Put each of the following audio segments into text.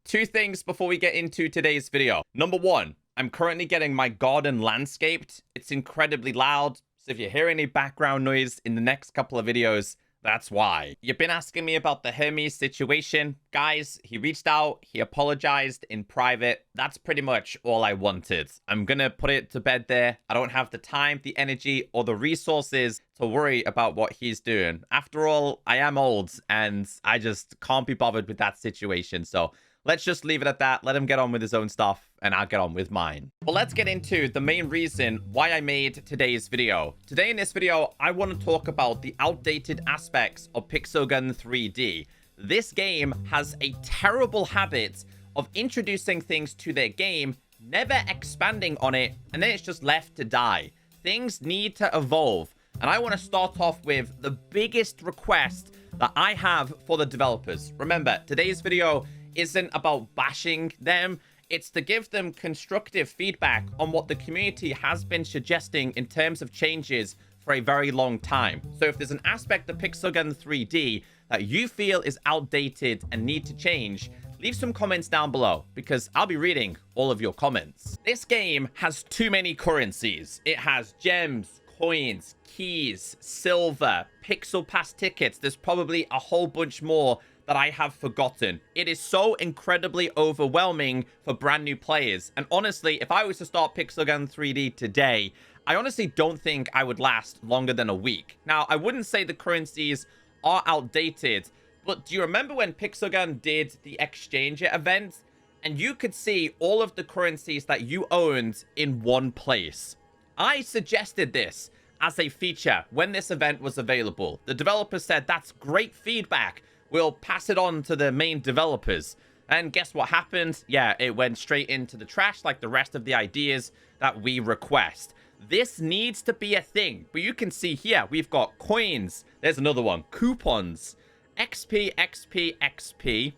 Two things before we get into today's video. Number one, I'm currently getting my garden landscaped. It's incredibly loud, so if you hear any background noise in the next couple of videos, that's why. You've been asking me about the Hermes situation. Guys, he reached out, he apologized in private. That's pretty much all I wanted. I'm gonna put it to bed there. I don't have the time, the energy, or the resources to worry about what he's doing. After all, I am old, and I just can't be bothered with that situation, so let's just leave it at that. Let him get on with his own stuff, and I'll get on with mine. But let's get into the main reason why I made today's video. Today in this video, I want to talk about the outdated aspects of Pixelgun 3D. This game has a terrible habit of introducing things to their game, never expanding on it, and then it's just left to die. Things need to evolve, and I want to start off with the biggest request that I have for the developers. Remember, today's video isn't about bashing them. It's to give them constructive feedback on what the community has been suggesting in terms of changes for a very long time. So if there's an aspect of Pixelgun 3D that you feel is outdated and need to change, leave some comments down below because I'll be reading all of your comments. This game has too many currencies. It has gems, coins, keys, silver, pixel pass tickets. There's probably a whole bunch more that I have forgotten. It is so incredibly overwhelming for brand new players. And honestly, if I was to start Pixelgun 3D today, I honestly don't think I would last longer than a week. Now, I wouldn't say the currencies are outdated, but do you remember when Pixelgun did the Exchanger event? And you could see all of the currencies that you owned in one place. I suggested this as a feature when this event was available. The developers said, that's great feedback. We'll pass it on to the main developers. And guess what happened? Yeah, it went straight into the trash like the rest of the ideas that we request. This needs to be a thing. But you can see here, we've got coins. There's another one. Coupons. XP, XP, XP.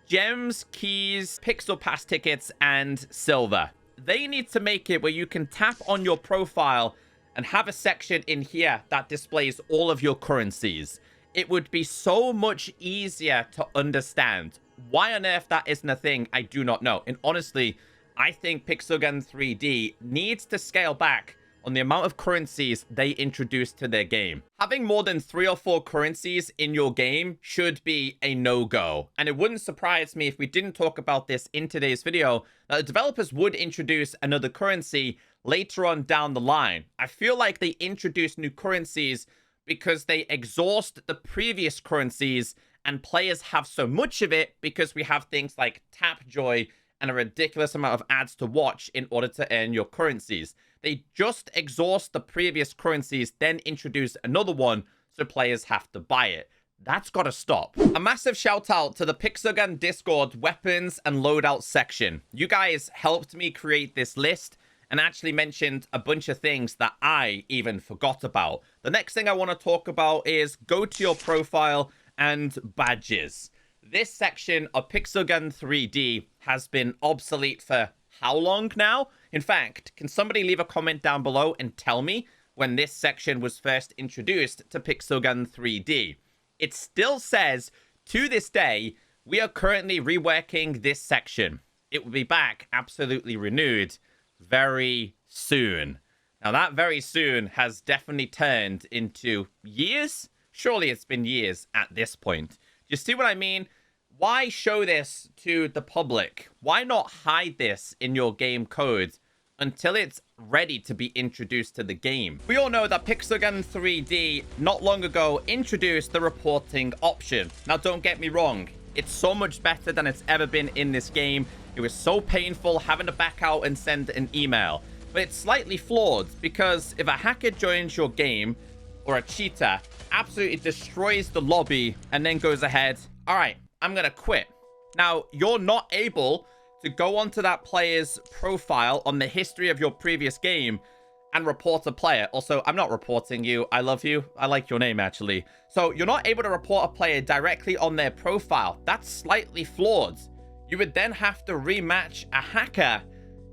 Gems, keys, pixel pass tickets, and silver. They need to make it where you can tap on your profile and have a section in here that displays all of your currencies. It would be so much easier to understand. Why on earth that isn't a thing, I do not know. And honestly, I think Pixelgun 3D needs to scale back on the amount of currencies they introduce to their game. Having more than 3 or 4 currencies in your game should be a no-go. And it wouldn't surprise me if we didn't talk about this in today's video, that the developers would introduce another currency later on down the line. I feel like they introduce new currencies because they exhaust the previous currencies and players have so much of it because we have things like Tapjoy and a ridiculous amount of ads to watch in order to earn your currencies. They just exhaust the previous currencies, then introduce another one so players have to buy it. That's got to stop. A massive shout out to the Pixelgun Discord weapons and loadout section. You guys helped me create this list and actually mentioned a bunch of things that I even forgot about. The next thing I want to talk about is go to your profile and badges. This section of Pixelgun 3D has been obsolete for how long now? In fact, can somebody leave a comment down below and tell me when this section was first introduced to Pixelgun 3D? It still says, to this day, we are currently reworking this section. It will be back absolutely renewed very soon. Now that very soon has definitely turned into years. Surely it's been years at this point. Do you see what I mean? Why show this to the public? Why not hide this in your game code until it's ready to be introduced to the game? We all know that Pixelgun 3D not long ago introduced the reporting option. Now don't get me wrong, it's so much better than it's ever been in this game. It was so painful having to back out and send an email. But it's slightly flawed because if a hacker joins your game or a cheater, absolutely destroys the lobby and then goes ahead, all right, I'm going to quit. Now, you're not able to go onto that player's profile on the history of your previous game and report a player. Also, I'm not reporting you. I love you. I like your name, actually. So you're not able to report a player directly on their profile. That's slightly flawed. You would then have to rematch a hacker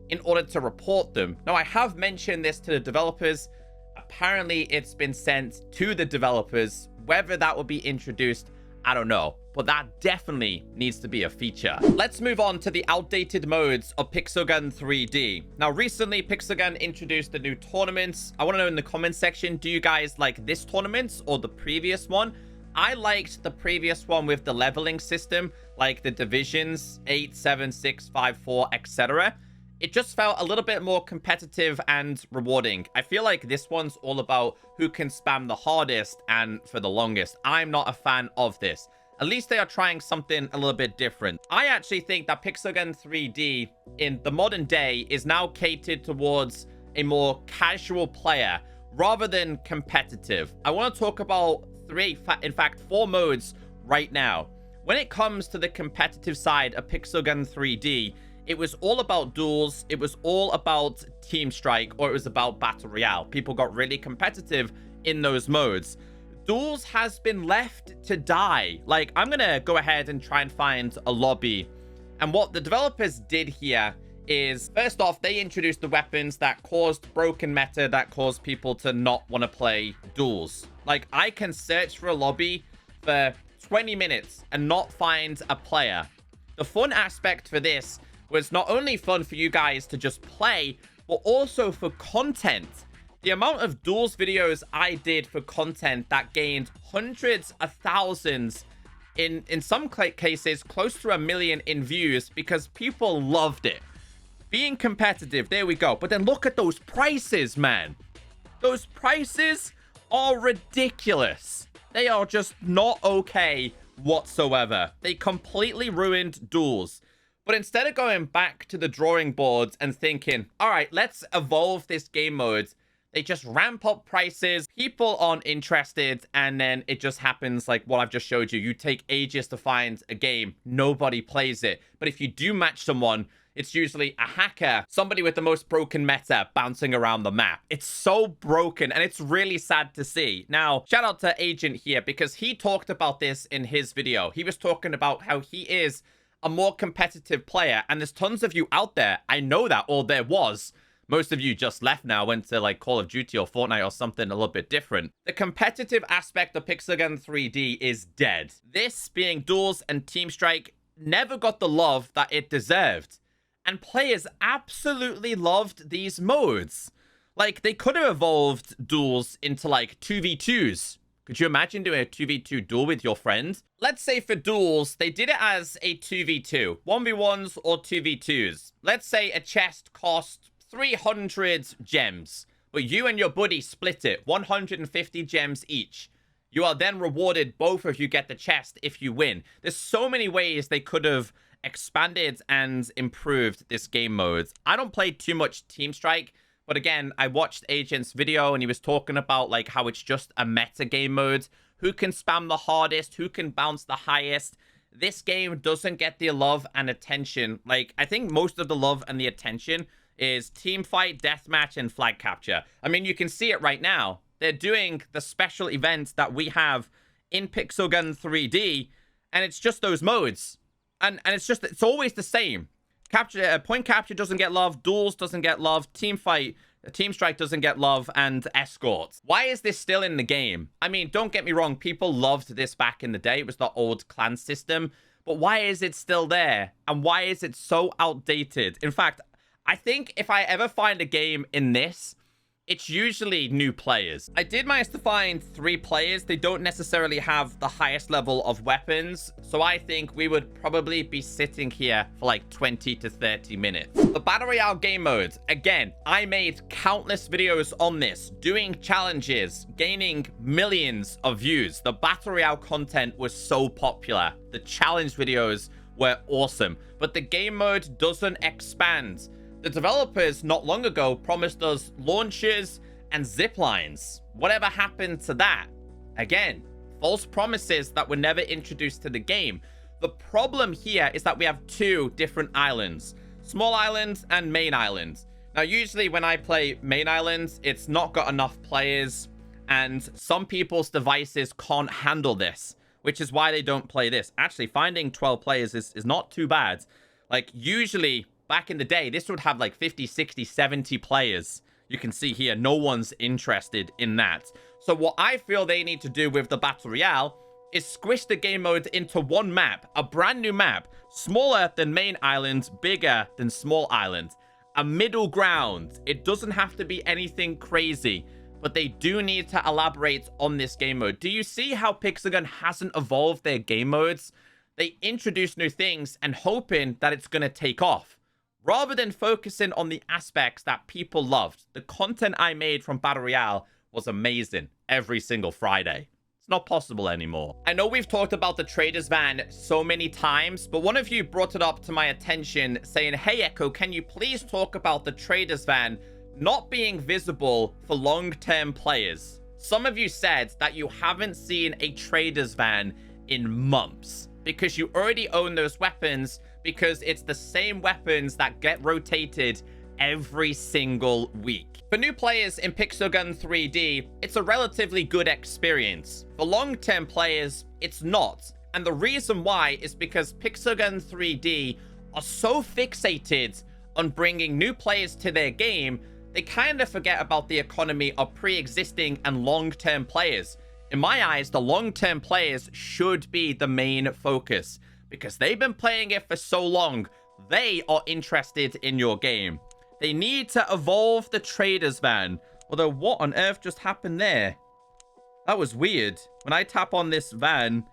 in order to report them. Now, I have mentioned this to the developers. Apparently, it's been sent to the developers. Whether that will be introduced, I don't know. But that definitely needs to be a feature. Let's move on to the outdated modes of Pixelgun 3D. Now, recently, Pixelgun introduced the new tournaments. I want to know in the comments section, do you guys like this tournament or the previous one? I liked the previous one with the leveling system, like the divisions, 8, 7, 6, 5, 4, etc. It just felt a little bit more competitive and rewarding. I feel like this one's all about who can spam the hardest and for the longest. I'm not a fan of this. At least they are trying something a little bit different. I actually think that Pixelgun 3D in the modern day is now catered towards a more casual player rather than competitive. I want to talk about in fact, 4 modes right now. When it comes to the competitive side of Pixelgun 3D, it was all about duels, it was all about team strike, or it was about battle royale. People got really competitive in those modes. Duels has been left to die. Like, I'm gonna go ahead and try and find a lobby. And what the developers did here is, first off, they introduced the weapons that caused broken meta, that caused people to not want to play duels. Like, I can search for a lobby for 20 minutes and not find a player. The fun aspect for this was not only fun for you guys to just play, but also for content. The amount of duels videos I did for content that gained hundreds of thousands, in some cases, close to 1 million in views because people loved it. Being competitive, there we go. But then look at those prices, man. Those prices are ridiculous. They are just not okay whatsoever. They completely ruined duels. But instead of going back to the drawing boards and thinking, all right, let's evolve this game mode, they just ramp up prices, people aren't interested, and then it just happens like what I've just showed you. You take ages to find a game, nobody plays it. But if you do match someone, it's usually a hacker, somebody with the most broken meta bouncing around the map. It's so broken, and it's really sad to see. Now, shout out to Agent here, because he talked about this in his video. He was talking about how he is a more competitive player, and there's tons of you out there. I know that, or there was. Most of you just left now, went to like Call of Duty or Fortnite or something a little bit different. The competitive aspect of Pixelgun 3D is dead. This, being duels and team strike, never got the love that it deserved. And players absolutely loved these modes. Like, they could have evolved duels into like 2v2s. Could you imagine doing a 2v2 duel with your friend? Let's say for duels, they did it as a 2v2, 1v1s or 2v2s. Let's say a chest cost 300 gems, but you and your buddy split it, 150 gems each. You are then rewarded, both of you get the chest if you win. There's so many ways they could have expanded and improved this game mode. I don't play too much Team Strike, but again, I watched Agent's video and he was talking about like how it's just a meta game mode. Who can spam the hardest? Who can bounce the highest? This game doesn't get the love and attention. Like, I think most of the love and the attention is team fight, deathmatch, and flag capture. I mean, you can see it right now. They're doing the special events that we have in Pixelgun 3D, and it's just those modes. And it's always the same. Point capture doesn't get love, duels doesn't get love, team fight, team strike doesn't get love, and escort. Why is this still in the game? I mean, don't get me wrong, people loved this back in the day. It was the old clan system. But why is it still there? And why is it so outdated? In fact, I think if I ever find a game in this, it's usually new players. I did manage to find 3 players. They don't necessarily have the highest level of weapons, so I think we would probably be sitting here for like 20 to 30 minutes. The Battle Royale game mode. Again, I made countless videos on this, doing challenges, gaining millions of views. The Battle Royale content was so popular. The challenge videos were awesome, but the game mode doesn't expand. The developers not long ago promised us launchers and zip lines. Whatever happened to that? Again, false promises that were never introduced to the game. The problem here is that we have 2 different islands, small island and main island. Now, usually when I play main island, it's not got enough players and some people's devices can't handle this, which is why they don't play this. Actually, finding 12 players is not too bad. Like, usually back in the day, this would have like 50, 60, 70 players. You can see here, no one's interested in that. So what I feel they need to do with the Battle Royale is squish the game mode into one map, a brand new map, smaller than main island, bigger than small island. A middle ground. It doesn't have to be anything crazy, but they do need to elaborate on this game mode. Do you see how Pixelgun hasn't evolved their game modes? They introduce new things and hoping that it's going to take off, rather than focusing on the aspects that people loved. The content I made from Battle Royale was amazing every single Friday. It's not possible anymore. I know we've talked about the Traders Van so many times, but one of you brought it up to my attention saying, hey Echo, can you please talk about the Traders Van not being visible for long-term players? Some of you said that you haven't seen a Traders Van in months because you already own those weapons, because it's the same weapons that get rotated every single week. For new players in Pixelgun 3D, it's a relatively good experience. For long-term players, it's not. And the reason why is because Pixelgun 3D are so fixated on bringing new players to their game, they kind of forget about the economy of pre-existing and long-term players. In my eyes, the long-term players should be the main focus, because they've been playing it for so long. They are interested in your game. They need to evolve the Traders Van. Although, what on earth just happened there? That was weird. When I tap on this van,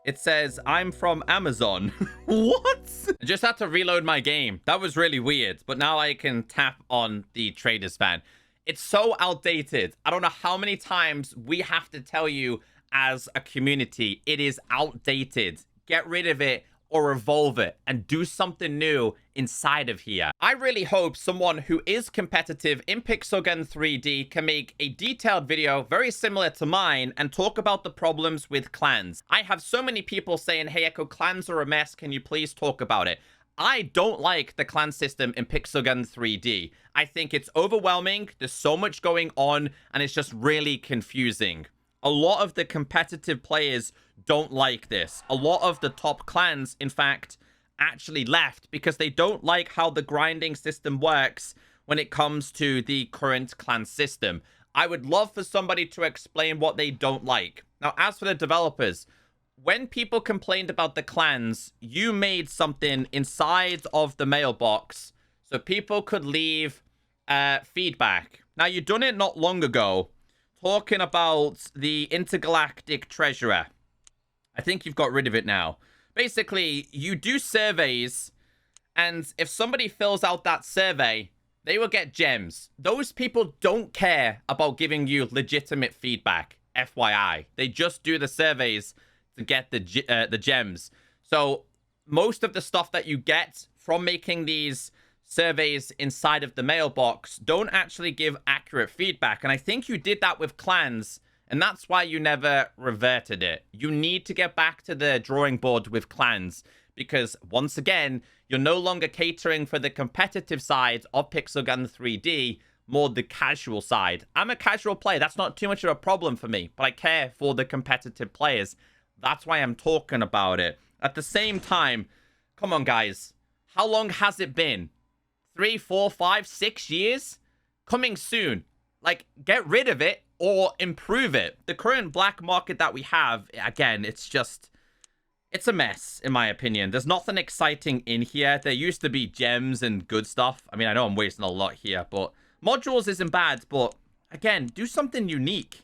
it says, I'm from Amazon. What? I just had to reload my game. That was really weird. But now I can tap on the Traders Van. It's so outdated. I don't know how many times we have to tell you as a community, it is outdated. Get rid of it or evolve it and do something new inside of here. I really hope someone who is competitive in Pixelgun 3D can make a detailed video very similar to mine and talk about the problems with clans. I have so many people saying, hey Echo, clans are a mess. Can you please talk about it? I don't like the clan system in Pixelgun 3D. I think it's overwhelming. There's so much going on and it's just really confusing. A lot of the competitive players don't like this. A lot of the top clans, in fact, actually left because they don't like how the grinding system works when it comes to the current clan system. I would love for somebody to explain what they don't like. Now, as for the developers, when people complained about the clans, you made something inside of the mailbox so people could leave feedback. Now, you done it not long ago, talking about the intergalactic treasurer. I think you've got rid of it now. Basically, you do surveys, and if somebody fills out that survey, they will get gems. Those people don't care about giving you legitimate feedback, FYI. They just do the surveys to get the gems. So most of the stuff that you get from making these surveys inside of the mailbox don't actually give accurate feedback. And I think you did that with clans, and that's why you never reverted it. You need to get back to the drawing board with clans, because once again, you're no longer catering for the competitive side of Pixelgun 3D, more the casual side. I'm a casual player. That's not too much of a problem for me, but I care for the competitive players. That's why I'm talking about it. At the same time, come on, guys. How long has it been? 3, 4, 5, 6 years? Coming soon. Like, get rid of it or improve it. The current black market that we have, again, it's a mess, in my opinion. There's nothing exciting in here. There used to be gems and good stuff. I mean, I know I'm wasting a lot here, but modules isn't bad. But, again, do something unique.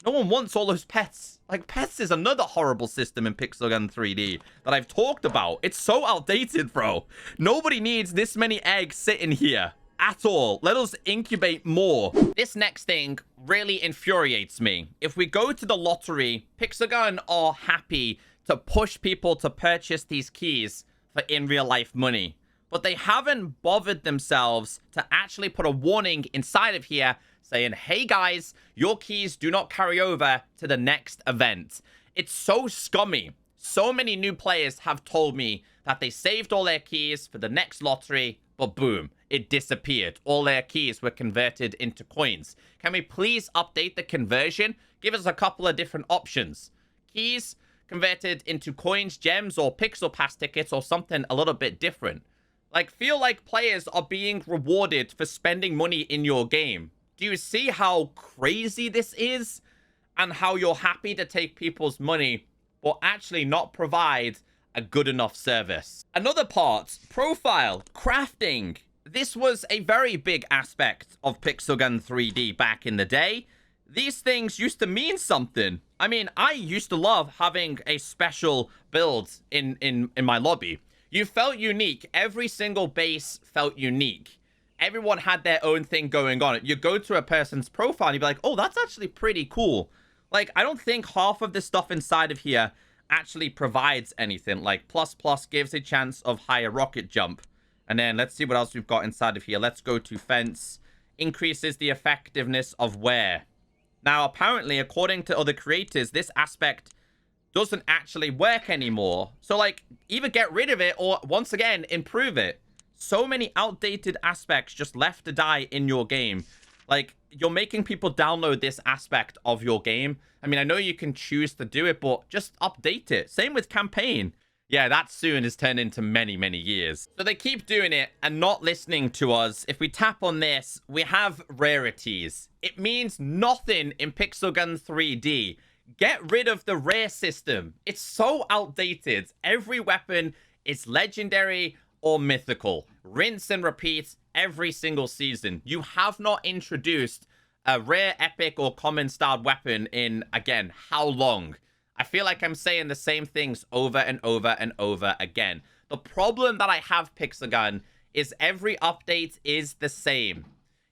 No one wants all those pets. Like, pets is another horrible system in Pixelgun 3D that I've talked about. It's so outdated, bro. Nobody needs this many eggs sitting here at all. Let us incubate more. This next thing really infuriates me. If we go to the lottery, Pixelgun are happy to push people to purchase these keys for in real life money. But they haven't bothered themselves to actually put a warning inside of here saying, hey guys, your keys do not carry over to the next event. It's so scummy. So many new players have told me that they saved all their keys for the next lottery, but boom, it disappeared. All their keys were converted into coins. Can we please update the conversion? Give us a couple of different options. Keys converted into coins, gems, or pixel pass tickets, or something a little bit different. Like, feel like players are being rewarded for spending money in your game. Do you see how crazy this is? And how you're happy to take people's money but actually not provide a good enough service. Another part, profile, crafting. This was a very big aspect of Pixel Gun 3D back in the day. These things used to mean something. I mean, I used to love having a special build in my lobby. You felt unique. Every single base felt unique. Everyone had their own thing going on. You go to a person's profile and you'd be like, oh, that's actually pretty cool. Like, I don't think half of the stuff inside of here actually provides anything. Like, plus gives a chance of higher rocket jump. And then let's see what else we've got inside of here. Let's go to fence. Increases the effectiveness of wear. Now, apparently, according to other creators, this aspect doesn't actually work anymore. So, like, either get rid of it or, once again, improve it. So many outdated aspects just left to die in your game. Like, you're making people download this aspect of your game. I mean, I know you can choose to do it, but just update it. Same with campaign. Yeah, that soon has turned into many, many years. So they keep doing it and not listening to us. If we tap on this, we have rarities. It means nothing in Pixel Gun 3D. Get rid of the rare system. It's so outdated. Every weapon is legendary or mythical. Rinse and repeat every single season. You have not introduced a rare, epic, or common styled weapon in, again, how long? I feel like I'm saying the same things over and over and over again. The problem that I have, Pixel Gun, is every update is the same.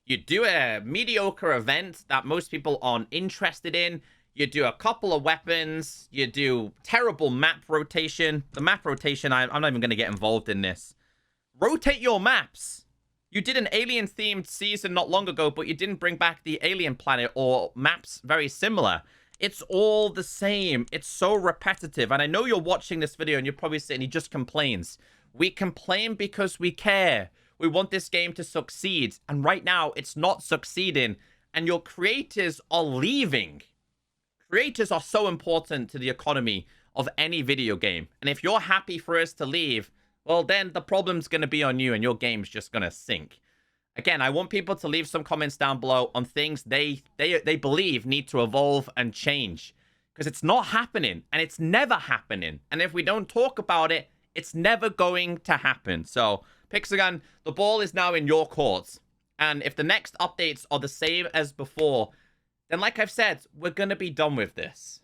You do a mediocre event that most people aren't interested in. You do a couple of weapons. You do terrible map rotation. The map rotation, I'm not even going to get involved in this. Rotate your maps. You did an alien-themed season not long ago, but you didn't bring back the alien planet or maps very similar. It's all the same. It's so repetitive. And I know you're watching this video and you're probably saying he just complains. We complain because we care. We want this game to succeed. And right now, it's not succeeding. And your creators are leaving. Creators are so important to the economy of any video game. And if you're happy for us to leave, well, then the problem's going to be on you and your game's just going to sink. Again, I want people to leave some comments down below on things they believe need to evolve and change. Because it's not happening, and it's never happening. And if we don't talk about it, it's never going to happen. So, Pixel Gun, the ball is now in your court. And if the next updates are the same as before, then like I've said, we're going to be done with this.